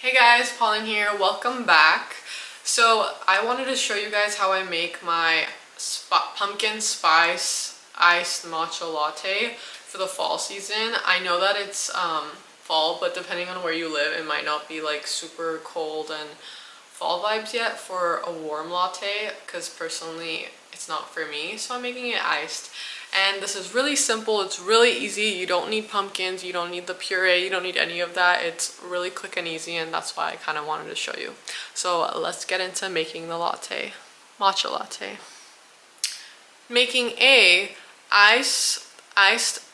Hey guys, Pauline here. Welcome back. So I wanted to show you guys how I make my pumpkin spice iced matcha latte for the fall season. I know that it's fall, but depending on where you live, it might not be like super cold and fall vibes yet for a warm latte, because personally it's not for me, so I'm making it iced. And this is really simple, it's really easy. You don't need pumpkins, you don't need the puree, you don't need any of that. It's really quick and easy, and that's why I kind of wanted to show you. So let's get into making the latte, matcha latte. Making a iced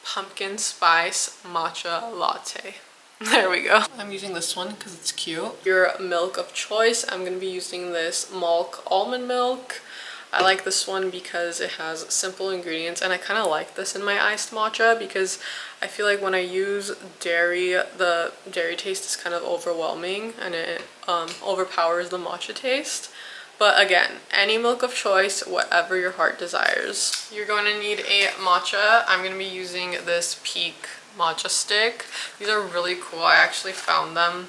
pumpkin spice matcha latte. There we go. I'm using this one because it's cute. Your milk of choice, I'm going to be using this Malk almond milk. I like this one because it has simple ingredients, and I kind of like this in my iced matcha because I feel like when I use dairy, the dairy taste is kind of overwhelming and it overpowers the matcha taste. But again, any milk of choice, whatever your heart desires. You're going to need a matcha. I'm going to be using this Pique matcha stick. These are really cool. I actually found them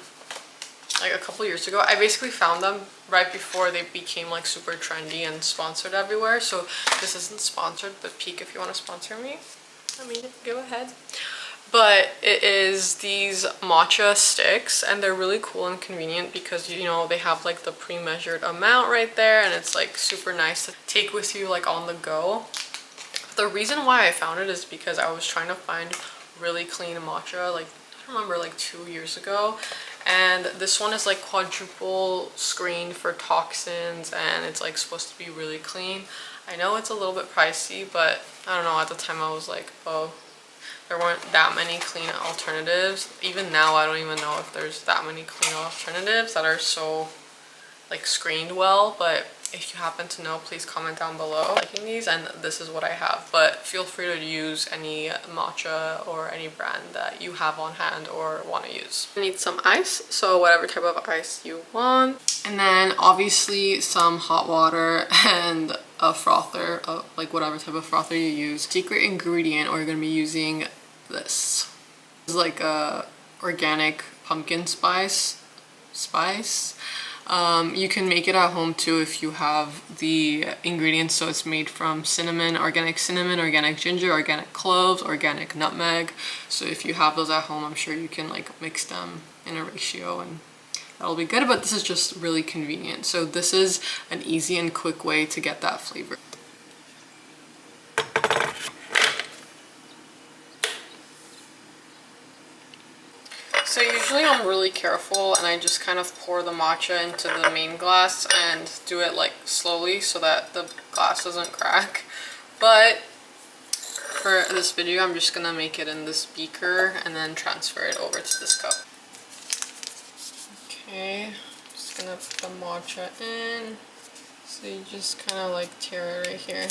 like a couple years ago. I basically found them right before they became like super trendy and sponsored everywhere. So this isn't sponsored, but Pique, if you want to sponsor me, I mean, go ahead. But it is these matcha sticks, and they're really cool and convenient because, you know, they have like the pre-measured amount right there, and it's like super nice to take with you like on the go. The reason why I found it is because I was trying to find really clean matcha, like I remember like 2 years ago, and this one is like quadruple screened for toxins, and it's like supposed to be really clean. I know it's a little bit pricey, but I don't know, at the time I was like, oh, there weren't that many clean alternatives. Even now I don't even know if there's that many clean alternatives that are so like screened well. But if you happen to know, please comment down below. Liking these, and this is what I have, but feel free to use any matcha or any brand that you have on hand or want to use. I need some ice, so whatever type of ice you want, and then obviously some hot water and a frother, like whatever type of frother you use. Secret ingredient, or you're gonna be using this. This is like a organic pumpkin spice. You can make it at home too if you have the ingredients. So it's made from cinnamon, organic ginger, organic cloves, organic nutmeg. So if you have those at home, I'm sure you can like mix them in a ratio and that'll be good. But this is just really convenient. So this is an easy and quick way to get that flavor. So usually I'm really careful and I just kind of pour the matcha into the main glass and do it like slowly so that the glass doesn't crack. But for this video, I'm just gonna make it in this beaker and then transfer it over to this cup. Okay, just gonna put the matcha in. So you just kind of like tear it right here.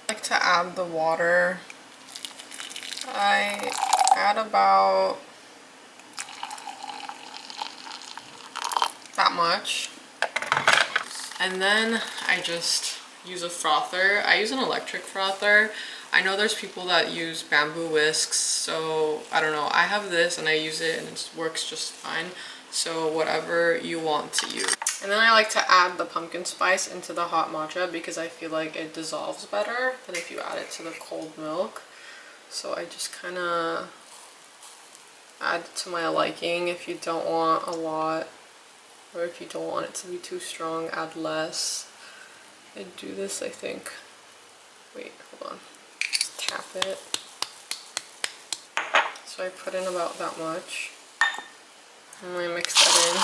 I like to add the water. I add about that much, and then I just use a frother. I use an electric frother. I know there's people that use bamboo whisks, so I don't know. I have this and I use it and it works just fine. So whatever you want to use. And then I like to add the pumpkin spice into the hot matcha because I feel like it dissolves better than if you add it to the cold milk. So I just kind of add to my liking. If you don't want a lot, or if you don't want it to be too strong, add less. I do this, I think. Wait, hold on. Just tap it. So I put in about that much. And I mix that in.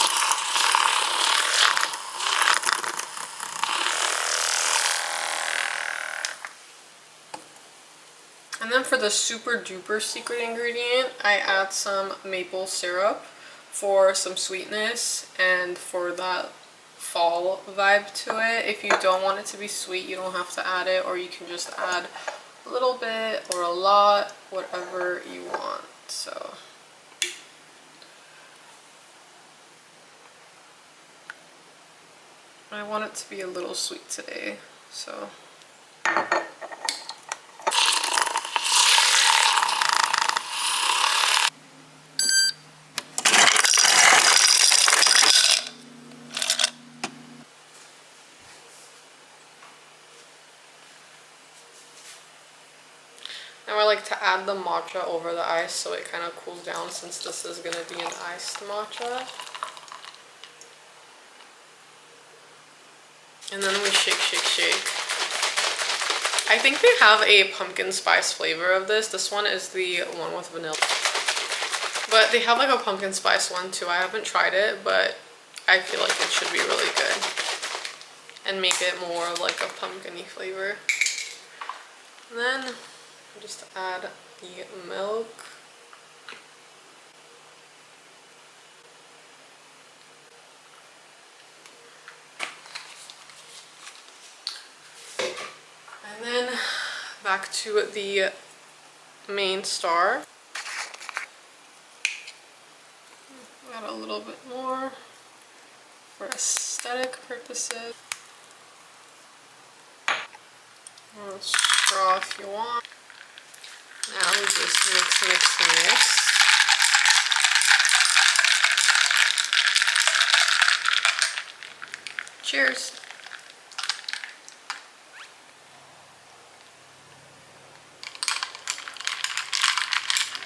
And then for the super duper secret ingredient, I add some maple syrup for some sweetness and for that fall vibe to it. If you don't want it to be sweet, you don't have to add it, or you can just add a little bit or a lot, whatever you want. So I want it to be a little sweet today, so. Now I like to add the matcha over the ice so it kind of cools down, since this is going to be an iced matcha. And then we shake, shake, shake. I think they have a pumpkin spice flavor of this. This one is the one with vanilla. But they have like a pumpkin spice one too. I haven't tried it, but I feel like it should be really good. And make it more of like a pumpkin-y flavor. And then just add the milk. And then back to the main star. Add a little bit more for aesthetic purposes. A straw if you want. Now we just mix, mix, mix. Cheers.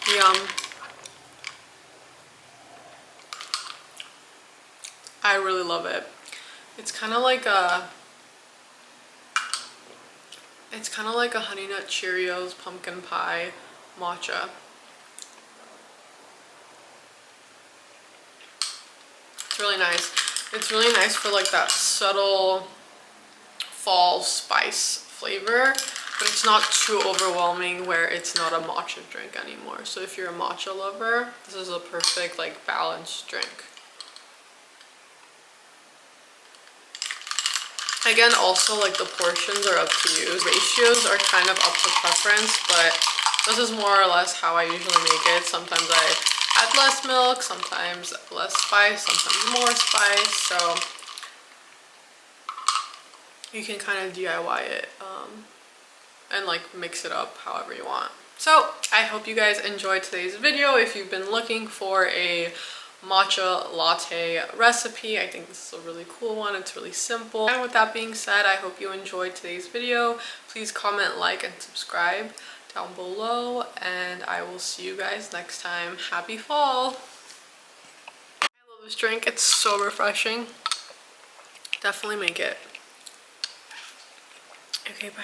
Yum. I really love it. It's kind of like a Honey Nut Cheerios pumpkin pie matcha. It's really nice. It's really nice for like that subtle fall spice flavor, but it's not too overwhelming where it's not a matcha drink anymore. So if you're a matcha lover, this is a perfect like balanced drink. Again, also like the portions are up to you. Ratios are kind of up to preference, but this is more or less how I usually make it. Sometimes I add less milk, sometimes less spice, sometimes more spice. So you can kind of DIY it and like mix it up however you want. So I hope you guys enjoyed today's video. If you've been looking for a matcha latte recipe, I think this is a really cool one. It's really simple. And with that being said, I hope you enjoyed today's video. Please comment, like, and subscribe down below, and I will see you guys next time. Happy fall! I love this drink. It's so refreshing. Definitely make it. Okay, bye.